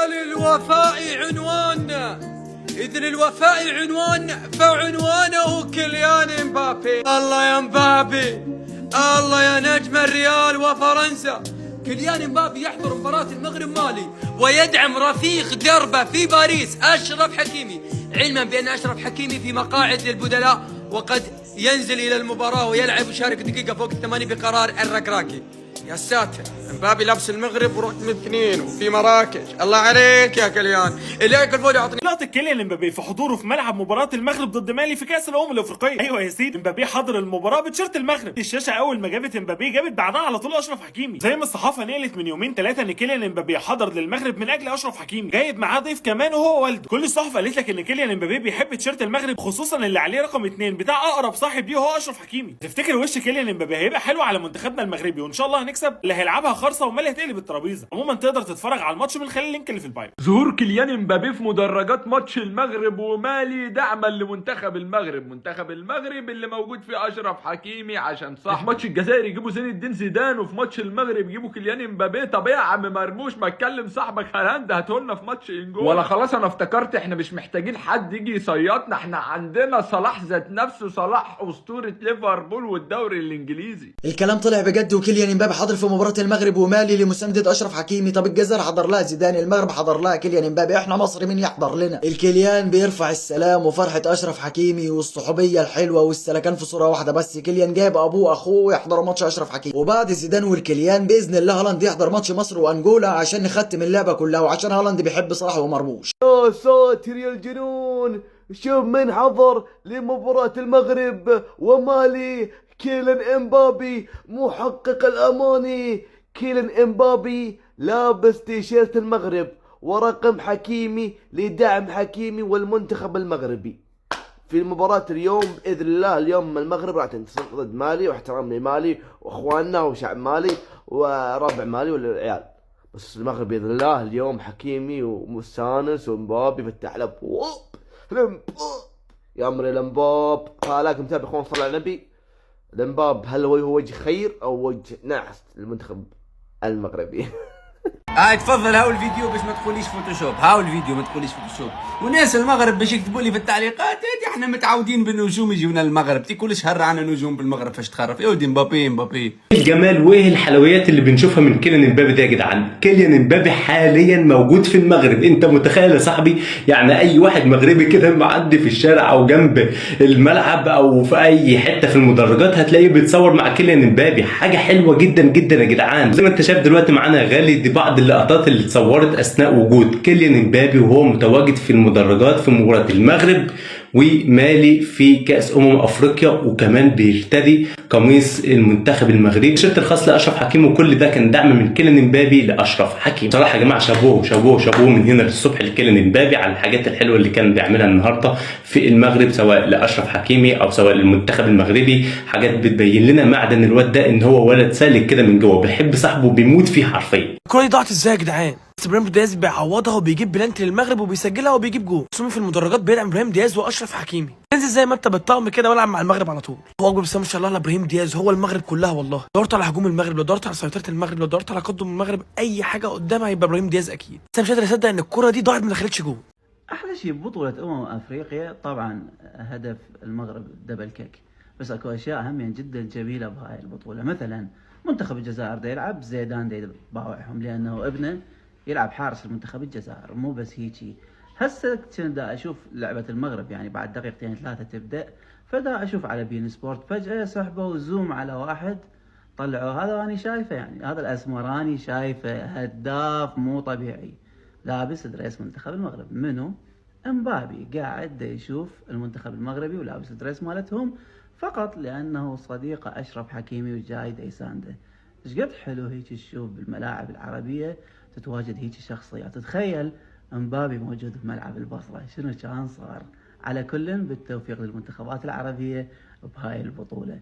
وللوفاء عنوان، إذ للوفاء عنوان فعنوانه كيليان امبابي. الله يا امبابي، الله يا نجم الريال وفرنسا. كيليان امبابي يحضر مباراة المغرب مالي ويدعم رفيق دربه في باريس أشرف حكيمي، علما بأن أشرف حكيمي في مقاعد للبدلاء وقد ينزل إلى المباراة ويلعب ويشارك دقيقة فوق 8 بقرار الركراكي. يا ساتر، امبابي لابس المغرب ورقم 2 وفي مراكش. الله عليك يا كليان، اليك الفول يعطني. لقطة كيليان امبابي في حضوره في ملعب مباراة المغرب ضد مالي في كأس الأمم الأفريقية. أيوة يا سيدي، امبابي حضر المباراة بتيشيرت المغرب. الشاشة أول ما جابت امبابي جابت بعدها على طول أشرف حكيمي، زي ما الصحافة نقلت من يومين ثلاثة إن كيليان امبابي حضر للمغرب من أجل أشرف حكيمي، جايب معاه ضيف كمان وهو والده. كل الصحف قالت لك إن كيليان امبابي بيحب تيشيرت المغرب، خصوصا اللي عليه رقم 2 بتاع أقرب صاحب ليه هو أشرف حكيمي. تفتكر وش كيليان امبابي هيبقى حلو على منتخبنا المغربي، وإن شاء الله هنكسب؟ اللي هيلعبها خرصة ومالي هتقلب الترابيزة. عموما تقدر تتفرج على الماتش من خلال اللينك اللي في البايو. ظهور كيليان امبابي في مدرجات ماتش المغرب ومالي دعما لمنتخب المغرب، منتخب المغرب اللي موجود فيه اشرف حكيمي عشان صح. في ماتش الجزائر يجيبوا زين الدين زيدان، وفي ماتش المغرب يجيبوا كيليان امبابي. طب ايه يا عم مرموش، ما تكلم صاحبك هالاند هاتولنا في ماتش انجول. ولا خلاص انا افتكرت احنا مش محتاجين حد يجي يصيطنا، احنا عندنا صلاح ذات نفسه، صلاح اسطوره ليفربول والدوري الانجليزي. الكلام طلع بجد، وكيليان امبابي حاضر في مباراة المغرب ومالي لمساندة اشرف حكيمي. طب الجزائر حضر لها زيدان، المغرب حضر لها كيليان امبابي، احنا مصر مين يحضر لنا؟ الكيليان بيرفع السلام وفرحة اشرف حكيمي والصحوبية الحلوة والسلكان في صورة واحدة بس. كيليان جايب ابوه واخوه يحضروا ماتش اشرف حكيمي، وبعد زيدان والكيليان باذن الله هالاند يحضر ماتش مصر وانجولا عشان نختم اللعبة كلها، وعشان هالاند بيحب صلاح ومرموش. يا ساتر يا الجنون، شوف من حضر لمباراة المغرب ومالي. كيليان امبابي محقق الاماني، كيليان امبابي لابس تيشيرت المغرب ورقم حكيمي لدعم حكيمي والمنتخب المغربي في مباراة اليوم. بإذن الله اليوم المغرب راح تنتصر ضد مالي، واحترام لمالي واخواننا وشعب مالي وربع مالي والعيال. بس المغرب بإذن الله اليوم حكيمي ومستانس ومبابي فتح له يا امري لمباب. هلاك متابع اخوان صلى على النبي، لمباب هل هو وجه خير او وجه نحس للمنتخب المغربي؟ تفضل هاو الفيديو باش ما تقوليش فوتوشوب، هاو الفيديو ما تقوليش فوتوشوب. وناس المغرب باش يكتبوا لي في التعليقات احنا متعودين بالنجوم يجونا المغرب، كل شهر عنا نجوم بالمغرب فاش تخرف. يا ودي مبابي مبابي الجمال وايه الحلويات اللي بنشوفها من كيليان امبابي ده يا جدعان. كيليان امبابي حاليا موجود في المغرب، انت متخيل يا صاحبي؟ يعني اي واحد مغربي كده معدي في الشارع او جنب الملعب او في اي حته في المدرجات هتلاقيه بيتصور مع كيليان امبابي. حاجه حلوه جدا جدا يا جدعان. زي ما انت شايف دلوقتي معانا يا غالي دي بعض اللقطات اللي اتصورت اثناء وجود كيليان امبابي وهو متواجد في المدرجات في مباراه المغرب ومالي في كأس أفريقيا، وكمان بيرتدي قميص المنتخب المغربي، التيشيرت الخاص لأشرف حكيمي. وكل ده كان دعم من كيليان امبابي لأشرف حكيمي. بصراحة يا جماعة شابوه شابوه شابوه من هنا للصبح لكيليان امبابي على الحاجات الحلوة اللي كان بيعملها النهارده في المغرب، سواء لأشرف حكيمي أو سواء للمنتخب المغربي. حاجات بتبين لنا معدن الواد ده إن هو ولد سالك كده من جوه، بيحب صاحبه بيموت فيه حرفيا. الكورة دي ضاعت ازاي يا جدعان؟ ابراهيم دياز بيعوضها وبيجيب بلانتي للمغرب وبيسجلها وبيجيب جول. سومي في المدرجات بيدعم ابراهيم دياز واشرف حكيمي. انزل زي ما انت بالطقم كده والعب مع المغرب على طول. هو اكبر بس ما شاء الله على ابراهيم دياز، هو المغرب كلها والله. دورت على هجوم المغرب، لو دورت على سيطره المغرب، لو دورت على قدم المغرب، اي حاجه قدامها يبقى ابراهيم دياز اكيد. بس انا مش قادر اصدق ان الكوره دي ضاعت ما دخلتش جول. احلى شيء ببطوله افريقيا طبعا هدف المغرب دبل كيك، بس اكو اشياء اهم يعني جدا جميله بهاي البطوله. مثلا منتخب الجزائر دا يلعب زيدان دا يباوعهم لانه ابنه يلعب حارس المنتخب الجزائر. مو بس هيجي، هسه كنت دا اشوف لعبه المغرب يعني بعد دقيقتين ثلاثه تبدا، فدا اشوف على بين سبورت فجاه سحبوا زوم على واحد طلعوا هذا راني شايفه، يعني هذا الاسمراني شايفه هداف مو طبيعي لابس دريس منتخب المغرب. منو؟ امبابي قاعد يشوف المنتخب المغربي ولابس الدريس مالتهم فقط لانه صديقه اشرف حكيمي وجاي يسانده. ايش قد حلو هيك تشوف بالملاعب العربيه تتواجد هيك شخصيات. تخيل امبابي موجود في ملعب البصره، شنو كان صار؟ على كل بالتوفيق للمنتخبات العربيه بهاي البطوله.